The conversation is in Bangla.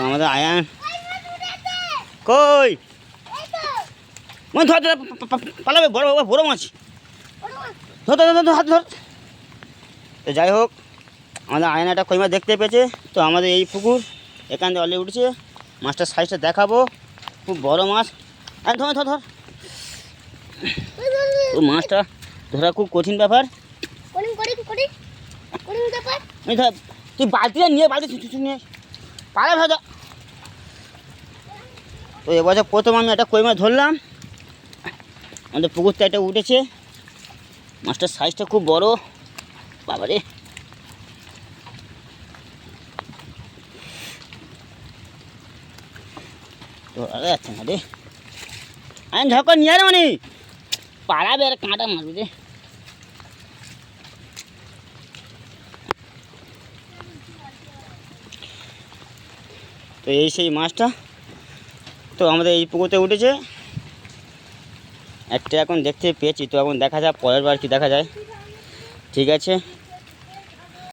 আমাদের আয়ান কই ধর ধর পালাবে, বড় বড় মাছ, ধর ধর ধর হাত ধর। তো যাই হোক, আমাদের আয়না একটা কই মাছ দেখতে পেয়েছে। তো আমাদের এই পুকুর এখান থেকে অলরেডি উঠেছে। মাছটার সাইজটা দেখাবো, খুব বড় মাছ। আর ধর ধর ধর, তো মাছটা ধরা খুব কঠিন ব্যাপার। তুই বালতিটা নিয়ে নিয়ে পালা ভাজা। তো এবছর প্রথম আমি একটা কই মাছ ধরলাম। আমাদের পুকুরটা একটা উঠেছে, মাছটার সাইজটা খুব বড় বাবারে। তো যাচ্ছে না রে, আমি ঝকর নিয়ে রে মানে পালাবে আর কাঁটা মারবে রে। তো এই সেই মাছটা তো আমাদের এই পুকুরতে উঠেছে একটা, এখন দেখতে পেয়েছি। তো এখন দেখা যাক পরের বার কি দেখা যায়। ঠিক আছে।